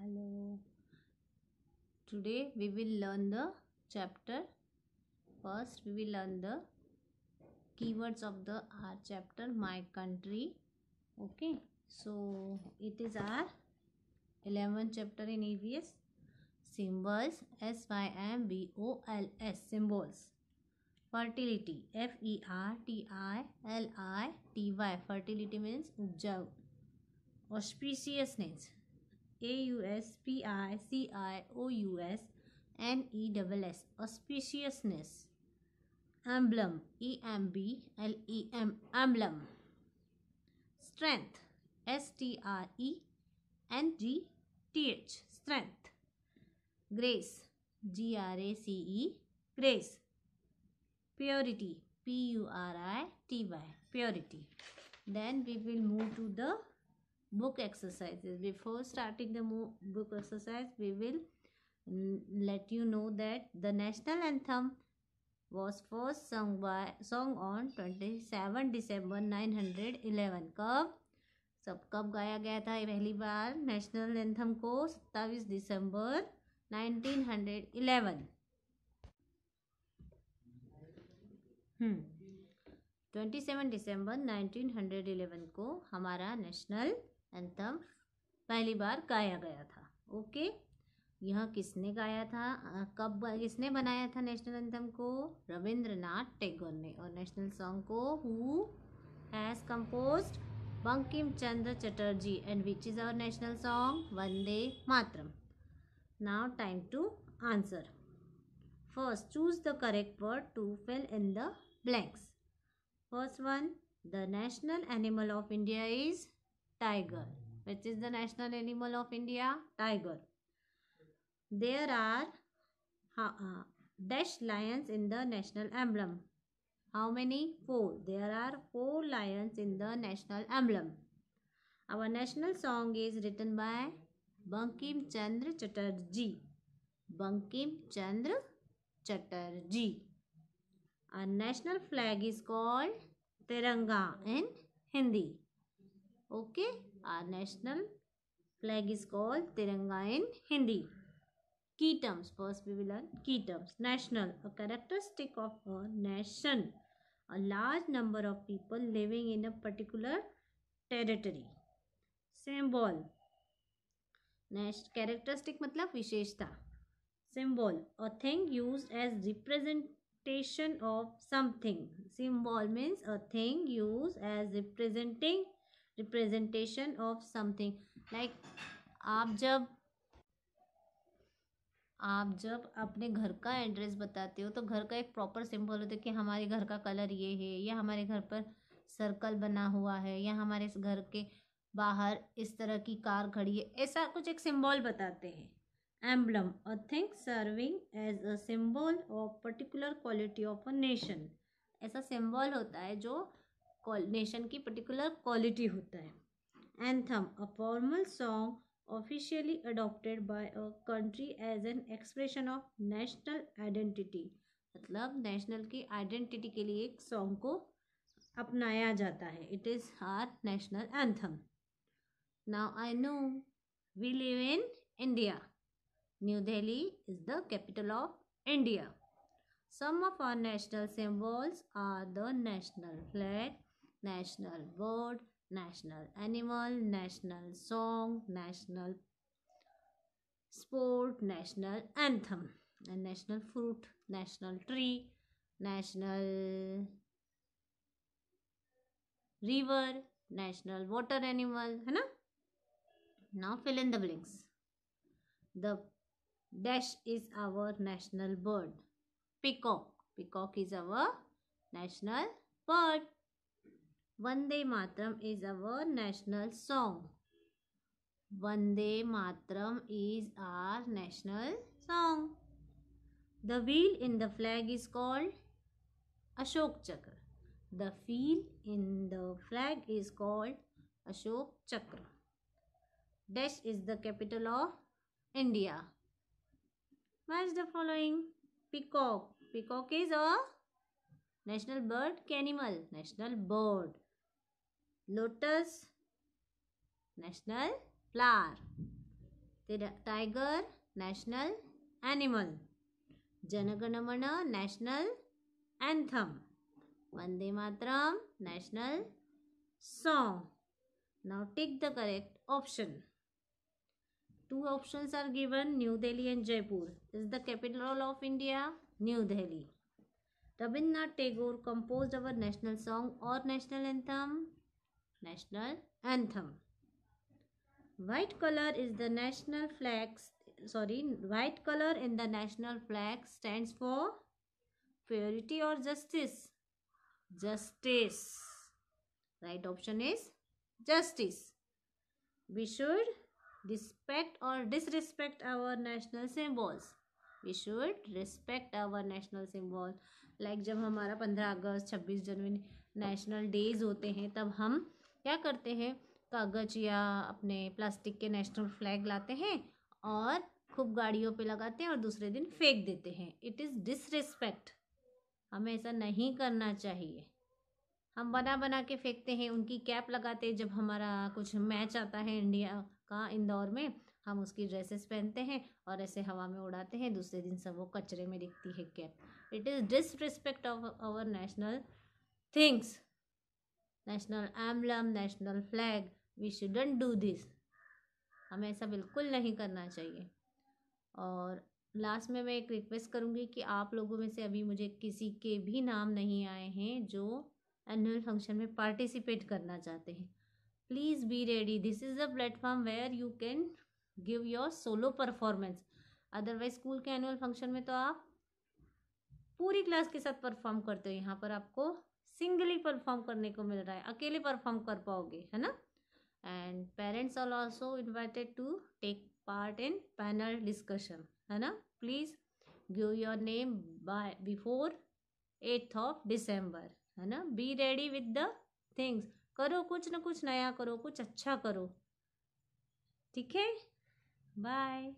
Hello. Today we will learn the chapter. First we will learn the keywords of the our chapter My Country. Okay. So it is our 11th chapter in EVS. Symbols. SYMBOLS. Symbols. Fertility. FERTILITY. Fertility means उपजाऊ. Auspiciousness. AUSPICIOUSNESS. Auspiciousness. Emblem. EMBLEM. Emblem. Strength. STRENGTH. Strength. Grace. GRACE. Grace. Purity. PURITY. Purity. Then we will move to the book exercises. Before starting the book exercise, we will let you know that the national anthem was first sung on 27 December 911. कब गाया गया था पहली बार national anthem को? 27 दिसंबर 1911। 27 दिसंबर 1911 को हमारा national anthem पहली बार गाया गया था। ओके, यह किसने गाया था? कब किसने बनाया था नेशनल एंथम को? रविंद्रनाथ टैगोर ने। और नेशनल सॉन्ग को who has composed? Bankim Chandra Chatterjee. And which is our national song? Vande Mataram. Now time to answer. First, choose the correct word to fill in the blanks. First one, the national animal of India is tiger. Which is the national animal of India? Tiger. There are dash lions in the national emblem. How many? 4. There are 4 lions in the national emblem. Our national song is written by Bankim Chandra Chatterjee. Bankim Chandra Chatterjee. Our national flag is called Tiranga in Hindi. Okay, our national flag is called Tiranga in Hindi. Key terms. First we will learn key terms. National, a characteristic of a nation, a large number of people living in a particular territory. Symbol, characteristic मतलब विशेषता. Symbol, a thing used as representation of something. Symbol means a thing used as representation of something. Like आप जब अपने घर का address बताते हो तो घर का एक प्रॉपर सिंबल होता है कि हमारे घर का कलर ये है, या हमारे घर पर सर्कल बना हुआ है, या हमारे इस घर के बाहर इस तरह की कार खड़ी है, ऐसा कुछ एक सिंबल बताते हैं. Emblem, a thing serving as a symbol of particular quality of a nation. ऐसा सिंबल होता है जो नेशन की पर्टिकुलर क्वालिटी होता है. Anthem, a formal song officially adopted by a country as an expression of national identity. मतलब national की identity के लिए एक सॉन्ग को अपनाया जाता है. It is our national anthem. Now I know we live in India. New Delhi is the capital of India. Some of our national symbols are the national flag, national bird, national animal, national song, national sport, national anthem, and national fruit, national tree, national river, national water animal, है ना? Now fill in the blanks. The dash is our national bird. Peacock. Peacock is our national bird. Vande Mataram is our national song. Vande Mataram is our national song. The wheel in the flag is called Ashok Chakra. The wheel in the flag is called Ashok Chakra. Dash is the capital of India. Match the following. Peacock. Peacock is a national bird. Animal, national bird. Lotus, national flower. Tiger national animal, Jana Gana Mana national anthem, Vande Mataram national song. Now take the correct option. Two options are given, New Delhi and Jaipur. Is the capital of India? New Delhi. Rabindranath Tagore composed our national song or national anthem? National anthem. White color is the national flag. White color in the national flag stands for purity or justice? Justice. Right option is justice. We should respect or disrespect our national symbols? We should respect our national symbol. Like जब हमारा 15 अगस्त 26 जनवरी national days होते हैं तब हम क्या करते हैं, कागज या अपने प्लास्टिक के नेशनल फ्लैग लाते हैं और खूब गाड़ियों पे लगाते हैं और दूसरे दिन फेंक देते हैं. It is disrespect. हमें ऐसा नहीं करना चाहिए. हम बना बना के फेंकते हैं, उनकी कैप लगाते हैं. जब हमारा कुछ मैच आता है इंडिया का इंदौर में, हम उसकी ड्रेसेस पहनते हैं और ऐसे हवा में उड़ाते हैं. दूसरे दिन सब वो कचरे में दिखती है cap. It is disrespect of our national things, national emblem, national flag. We shouldn't do this. हमें ऐसा बिल्कुल नहीं करना चाहिए. और लास्ट में मैं एक रिक्वेस्ट करूँगी कि आप लोगों में से अभी मुझे किसी के भी नाम नहीं आए हैं जो एनुअल फंक्शन में पार्टिसिपेट करना चाहते हैं. Please be ready. This is the platform where you can give your solo performance. Otherwise school के एनुअल फंक्शन में तो आप पूरी क्लास के साथ परफॉर्म करते हो. यहाँ पर आपको सिंगली परफॉर्म करने को मिल रहा है, अकेले परफॉर्म कर पाओगे, है ना. And parents are also invited to take part in panel discussion, है ना. Please give your name by before 8th of December, है ना. Be ready with the things. करो कुछ ना कुछ नया करो, कुछ अच्छा करो. ठीक है. बाय.